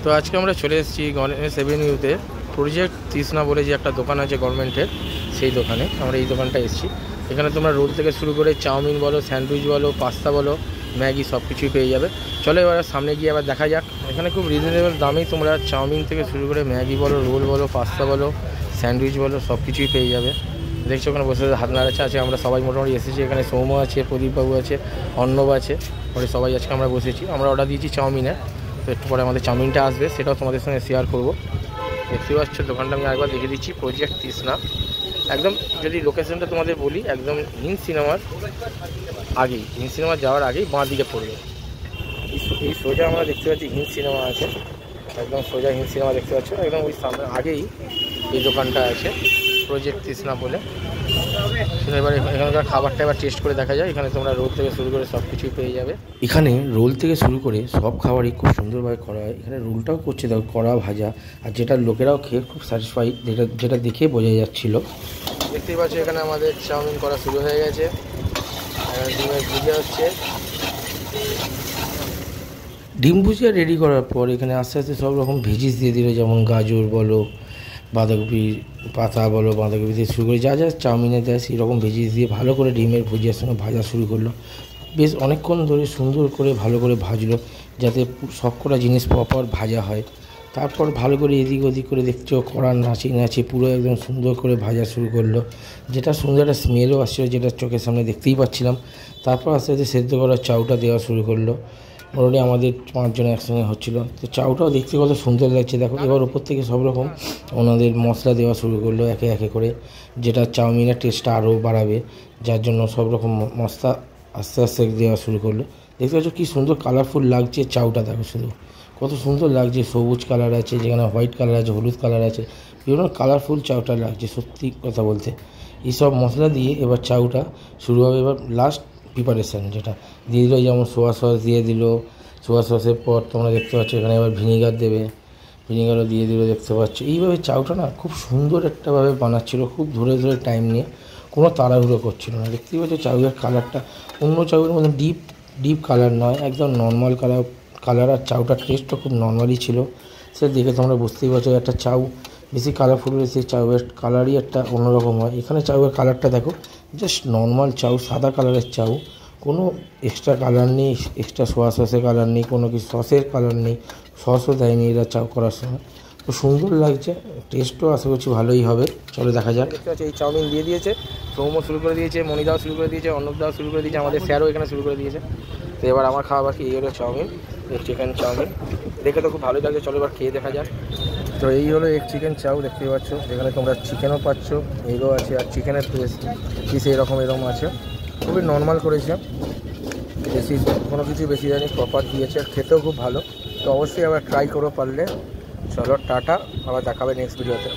তো আজকে আমরা চলে এসেছি গণেশ এভিনিউতে প্রজেক্ট তৃষ্ণা বলে যে একটা দোকান আছে গভর্নমেন্টের, সেই দোকানে আমরা এই দোকানটা এসেছি। এখানে তোমরা রোল থেকে শুরু করে চাউমিন বলো, স্যান্ডউইচ বলো, পাস্তা বলো, ম্যাগি সব কিছুই পেয়ে যাবে। চলো এবার সামনে গিয়ে আবার দেখা যাক। এখানে খুব রিজনেবল দামেই তোমরা চাউমিন থেকে শুরু করে ম্যাগি বলো, রোল বলো, পাস্তা বলো, স্যান্ডউইচ বলো, সব কিছুই পেয়ে যাবে। দেখছো ওখানে বসে হাত নাড়াচ্ছে আছে। আমরা সবাই মোটামুটি এসেছি। এখানে সৌম্য আছে, প্রদীপবাবু আছে, অর্ণব আছে, পরে সবাই আজকে আমরা বসেছি। আমরা অর্ডার দিয়েছি চাউমিনে, তো একটু পরে আমাদের চাউমিনটা আসবে, সেটাও তোমাদের সঙ্গে শেয়ার করবো। দেখতে পাচ্ছ দোকানটা আমি আরেকবার দেখে দিচ্ছি, প্রজেক্ট তৃষ্ণা। একদম যদি লোকেশনটা তোমাদের বলি, একদম হিন্দ সিনেমার আগেই, হিন্দ সিনেমা যাওয়ার আগেই বাঁ দিকে পড়বে। এই সোজা আমরা দেখতে পাচ্ছি হিন্দ সিনেমা আছে, একদম সোজা হিন্দ সিনেমা দেখতে পাচ্ছ, একদম ওই সামনে আগেই এই দোকানটা আছে প্রজেক্ট তৃষ্ণা বলে। এবার এখানকার খাবারটা এবার টেস্ট করে দেখা যায়। এখানে তোমরা রোল থেকে শুরু করে সব কিছুই পেয়ে যাবে। এখানে রোল থেকে শুরু করে সব খাবারই খুব সুন্দরভাবে করা হয়। এখানে রোলটাও করছে দেখো, কড়া ভাজা, আর যেটা লোকেরাও খেয়ে খুব স্যাটিসফাই, যেটা দেখে বোঝা যাচ্ছিল। দেখতেই পাচ্ছ এখানে আমাদের চাউমিন করা শুরু হয়ে গেছে। ডিমের ভুজিয়া হচ্ছে। ডিম ভুজিয়া রেডি করার পর এখানে আস্তে আস্তে সব রকম ভেজিস দিয়ে দিল, যেমন গাজর বলো, বাঁধাকপির পাতা বলো, বাঁধাকপি দিয়ে শুরু করে যা যা চাউমিনে দেয় সেই রকম ভেজিস দিয়ে ভালো করে ডিমের ভুজিয়ার সঙ্গে ভাজা শুরু করলো। বেশ অনেকক্ষণ ধরে সুন্দর করে ভালো করে ভাজলো, যাতে সবকটা জিনিস প্রপার ভাজা হয়। তারপর ভালো করে এদিক ওদিক করে দেখছো কড়ার নাচি পুরো একদম সুন্দর করে ভাজা শুরু করলো, যেটা সুন্দর একটা স্মেলও আসছিলো, যেটা চোখের সামনে দেখতেই পাচ্ছিলাম। তারপর আস্তে আস্তে সেদ্ধ করার চাউটা দেওয়া শুরু করলো। মোটামুটি আমাদের 5 জন একসঙ্গে হচ্ছিলো, তো চাউটাও দেখতে কত সুন্দর লাগছে দেখো। এবার ওপর থেকে সব রকম ওনাদের মশলা দেওয়া শুরু করলো একে একে করে, যেটা চাউমিনের টেস্টটা আরও বাড়াবে, যার জন্য সব রকম মশলা আস্তে আস্তে দেওয়া শুরু করলো। দেখতে পাচ্ছ কী সুন্দর কালারফুল লাগছে চাউটা, দেখো শুধু কত সুন্দর লাগছে। সবুজ কালার আছে, যেখানে হোয়াইট কালার আছে, হলুদ কালার আছে, বিভিন্ন কালারফুল চাউটা লাগছে সত্যি কথা বলতে। এইসব মশলা দিয়ে এবার চাউটা শুরু হবে। এবার লাস্ট প্রিপারেশান যেটা দিয়ে দিল, যেমন সোয়া সস দিয়ে দিল। সোয়া সসের পর তোমরা দেখতে পাচ্ছ এখানে এবার ভিনিগার দেবে, ভিনিগারও দিয়ে দিল দেখতে পাচ্ছ। এইভাবে চাউটা না খুব সুন্দর একটাভাবে বানাচ্ছিল, খুব ধরে ধরে টাইম নিয়ে, কোনো তাড়াহুড়ো করছিল না। দেখতেই পাচ্ছ চাউয়ের কালারটা অন্য চাউয়ের মধ্যে ডিপ কালার নয়, একদম নর্মাল কালার। আর চাউটার টেস্টও খুব নর্মালই ছিল, সে দেখে তোমরা বুঝতেই পারছো। একটা চাউ বেশি কালারফুল হলে সেই চাউয়ের কালারই একটা অন্যরকম হয়। এখানে চাউয়ের কালারটা দেখো, জাস্ট নর্মাল চাউ, সাদা কালারের চাউ, কোনো এক্সট্রা কালার নেই, এক্সট্রা সোয়া সসের কালার নেই, কোনো কিছু সসের কালার নেই, সসও দেয়নি এরা চাউ করার সময়। তো সুন্দর লাগছে, টেস্টও আশা করছি ভালোই হবে। চলো দেখা যাক। দেখতে পাচ্ছি এই চাউমিন দিয়ে দিয়েছে, সৌম্য শুরু করে দিয়েছে, মণিদাও শুরু করে দিয়েছে, অর্ণবদাও শুরু করে দিয়েছে, আমাদের স্যারও এখানে শুরু করে দিয়েছে। তো এবার আমার খাওয়া বাকি। এই হলো চাউমিন, এগ চিকেন চাউমিন, দেখে তো খুব ভালোই লাগছে। চলো এবার খেয়ে দেখা যাক। তো এই হলো এগ চিকেন চাউ, দেখতেই পাচ্ছ, যেখানে তোমরা চিকেনও পাচ্ছ, এগও আছে, আর চিকেনের পিস এরকম আছে। খুবই নর্মাল করেছে, বেশি কোনো কিছু বেশি জানি, প্রপার দিয়েছে, আর খেতেও খুব ভালো। তো অবশ্যই আবার ট্রাই করো পারলে। চলো টাটা, আবার দেখাবে নেক্সট ভিডিওতে।